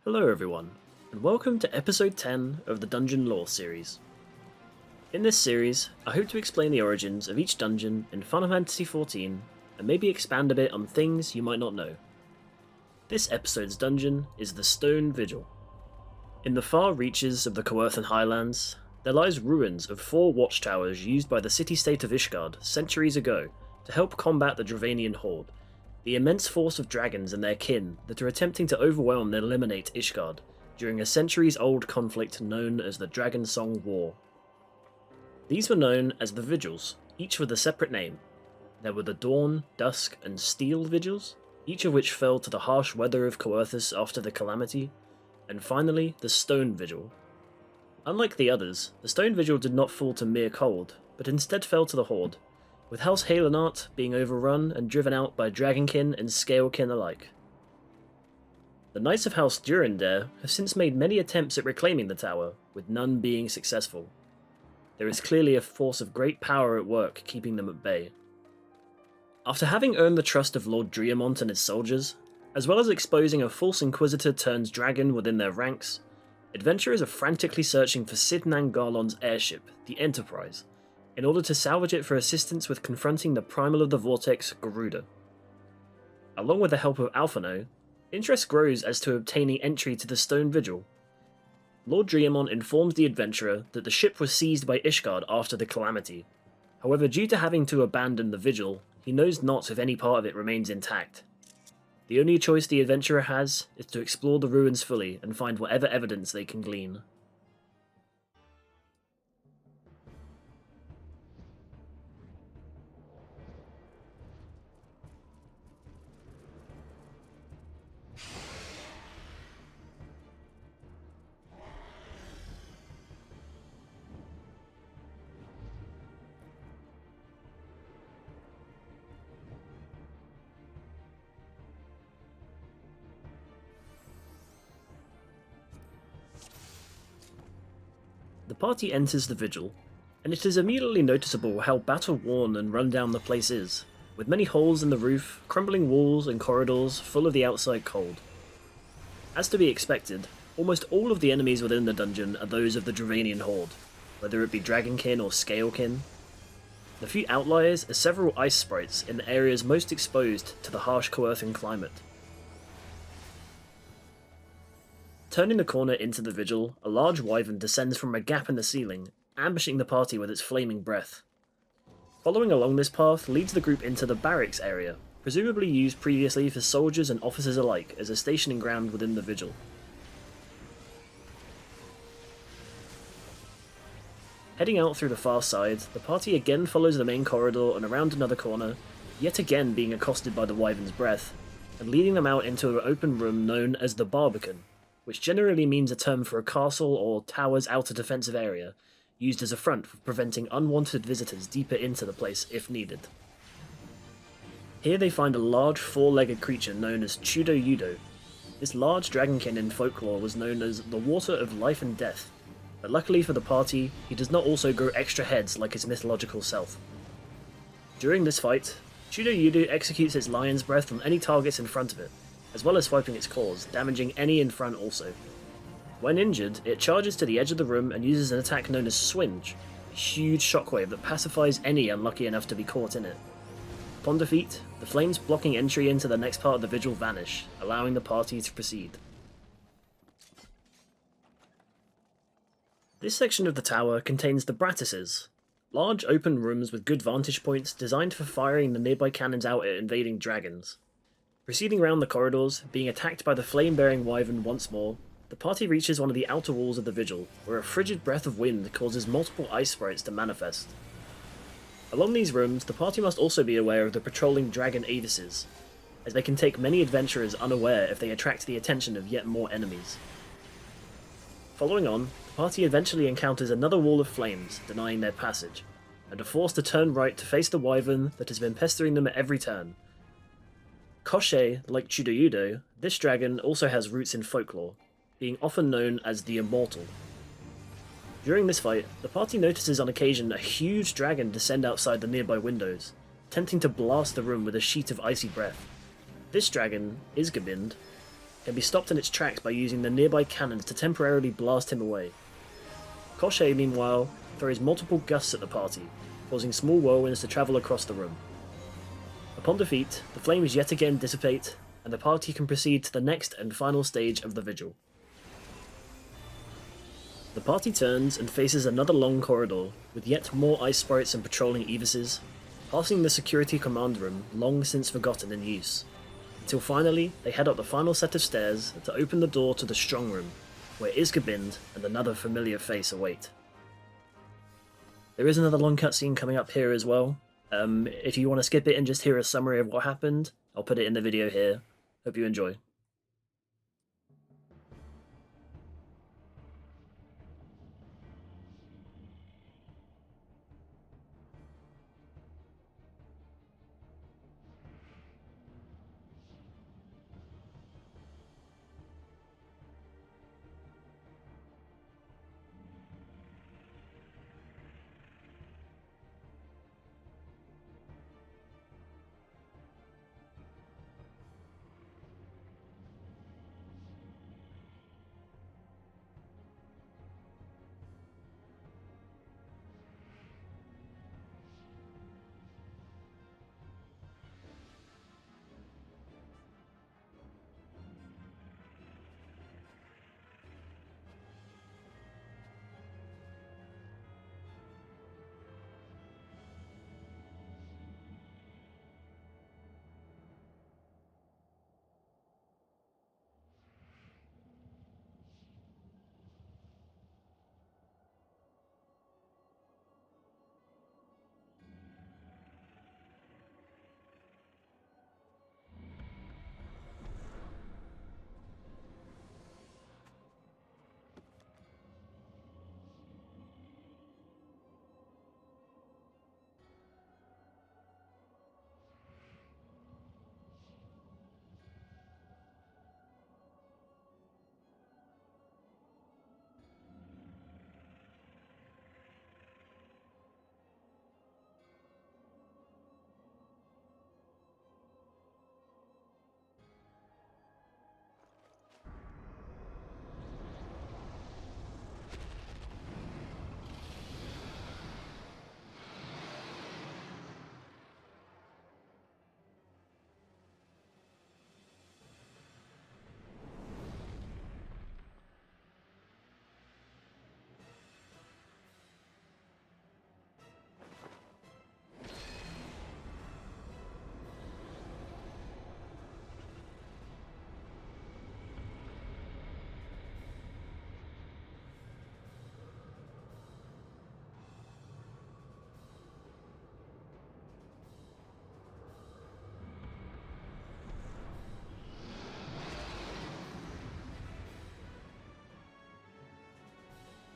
Hello everyone, and welcome to episode 10 of the Dungeon Lore series. In this series, I hope to explain the origins of each dungeon in Final Fantasy XIV, and maybe expand a bit on things you might not know. This episode's dungeon is the Stone Vigil. In the far reaches of the Coerthan Highlands, there lies ruins of 4 watchtowers used by the city-state of Ishgard centuries ago to help combat the Dravanian Horde, the immense force of dragons and their kin that are attempting to overwhelm and eliminate Ishgard during a centuries-old conflict known as the Dragon Song War. These were known as the Vigils, each with a separate name. There were the Dawn, Dusk, and Steel Vigils, each of which fell to the harsh weather of Coerthas after the Calamity, and finally the Stone Vigil. Unlike the others, the Stone Vigil did not fall to mere cold, but instead fell to the Horde, with House Halenart being overrun and driven out by Dragonkin and Scalekin alike. The Knights of House Durandare have since made many attempts at reclaiming the tower, with none being successful. There is clearly a force of great power at work keeping them at bay. After having earned the trust of Lord Driamont and his soldiers, as well as exposing a false inquisitor turns dragon within their ranks, adventurers are frantically searching for Sidnan Garlon's airship, the Enterprise, in order to salvage it for assistance with confronting the Primal of the Vortex, Garuda. Along with the help of Alphino, interest grows as to obtaining entry to the Stone Vigil. Lord Driamont informs the adventurer that the ship was seized by Ishgard after the Calamity. However, due to having to abandon the Vigil, he knows not if any part of it remains intact. The only choice the adventurer has is to explore the ruins fully and find whatever evidence they can glean. The party enters the Vigil, and it is immediately noticeable how battle-worn and run-down the place is, with many holes in the roof, crumbling walls and corridors full of the outside cold. As to be expected, almost all of the enemies within the dungeon are those of the Dravanian Horde, whether it be Dragonkin or Scalekin. The few outliers are several ice sprites in the areas most exposed to the harsh Coerthan climate. Turning the corner into the Vigil, a large wyvern descends from a gap in the ceiling, ambushing the party with its flaming breath. Following along this path leads the group into the barracks area, presumably used previously for soldiers and officers alike as a stationing ground within the Vigil. Heading out through the far side, the party again follows the main corridor and around another corner, yet again being accosted by the wyvern's breath, and leading them out into an open room known as the Barbican, which generally means a term for a castle or tower's outer defensive area, used as a front for preventing unwanted visitors deeper into the place if needed. Here they find a large 4-legged creature known as Chudo-Yudo. This large dragonkin in folklore was known as the Water of Life and Death, but luckily for the party, he does not also grow extra heads like his mythological self. During this fight, Chudo-Yudo executes its lion's breath on any targets in front of it, as well as swiping its claws, damaging any in front also. When injured, it charges to the edge of the room and uses an attack known as Swinge, a huge shockwave that pacifies any unlucky enough to be caught in it. Upon defeat, the flames blocking entry into the next part of the Vigil vanish, allowing the party to proceed. This section of the tower contains the Brattices, large open rooms with good vantage points designed for firing the nearby cannons out at invading dragons. Proceeding round the corridors, being attacked by the flame-bearing wyvern once more, the party reaches one of the outer walls of the Vigil, where a frigid breath of wind causes multiple ice sprites to manifest. Along these rooms, the party must also be aware of the patrolling dragon avises, as they can take many adventurers unaware if they attract the attention of yet more enemies. Following on, the party eventually encounters another wall of flames, denying their passage, and are forced to turn right to face the wyvern that has been pestering them at every turn. Koshé, like Chudo-Yudo, this dragon also has roots in folklore, being often known as the Immortal. During this fight, the party notices on occasion a huge dragon descend outside the nearby windows, attempting to blast the room with a sheet of icy breath. This dragon, Isgabind, can be stopped in its tracks by using the nearby cannons to temporarily blast him away. Koshei, meanwhile, throws multiple gusts at the party, causing small whirlwinds to travel across the room. Upon defeat, the flames yet again dissipate, and the party can proceed to the next and final stage of the vigil. The party turns and faces another long corridor, with yet more ice sprites and patrolling Evises, passing the security command room long since forgotten in use, until finally they head up the final set of stairs to open the door to the strong room, where Isgabind and another familiar face await. There is another long cutscene coming up here as well. If you want to skip it and just hear a summary of what happened, I'll put it in the video here. Hope you enjoy.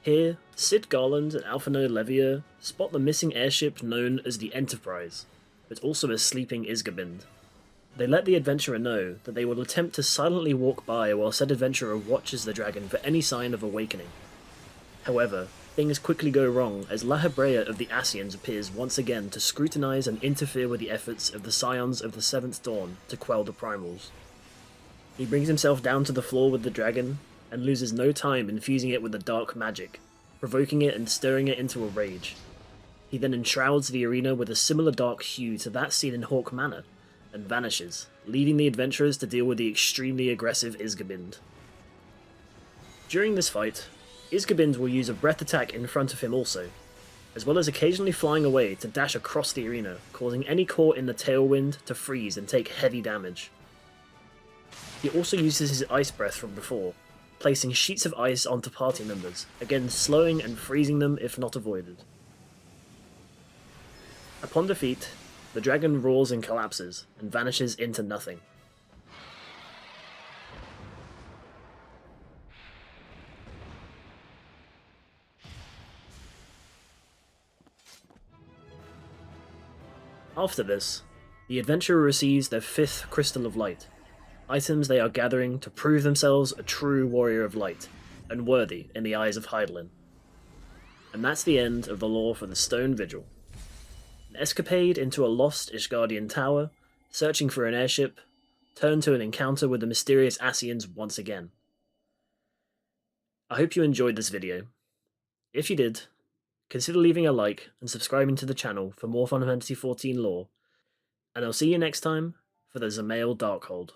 Here, Sid Garland and Alphino Levier spot the missing airship known as the Enterprise, but also as sleeping Isgabind. They let the adventurer know that they will attempt to silently walk by while said adventurer watches the dragon for any sign of awakening. However, things quickly go wrong as La Hebrea of the Asians appears once again to scrutinize and interfere with the efforts of the Scions of the Seventh Dawn to quell the Primals. He brings himself down to the floor with the dragon, and loses no time infusing it with the dark magic, provoking it and stirring it into a rage. He then enshrouds the arena with a similar dark hue to that seen in Hawk Manor, and vanishes, leaving the adventurers to deal with the extremely aggressive Isgabind. During this fight, Isgabind will use a breath attack in front of him also, as well as occasionally flying away to dash across the arena, causing any caught in the tailwind to freeze and take heavy damage. He also uses his ice breath from before, placing sheets of ice onto party members, again slowing and freezing them if not avoided. Upon defeat, the dragon roars and collapses, and vanishes into nothing. After this, the adventurer receives their 5th Crystal of Light, items they are gathering to prove themselves a true warrior of light, and worthy in the eyes of Hydaelyn. And that's the end of the lore for the Stone Vigil. An escapade into a lost Ishgardian tower, searching for an airship, turn to an encounter with the mysterious Asians once again. I hope you enjoyed this video. If you did, consider leaving a like and subscribing to the channel for more Final Fantasy XIV lore, and I'll see you next time for the Zamail Darkhold.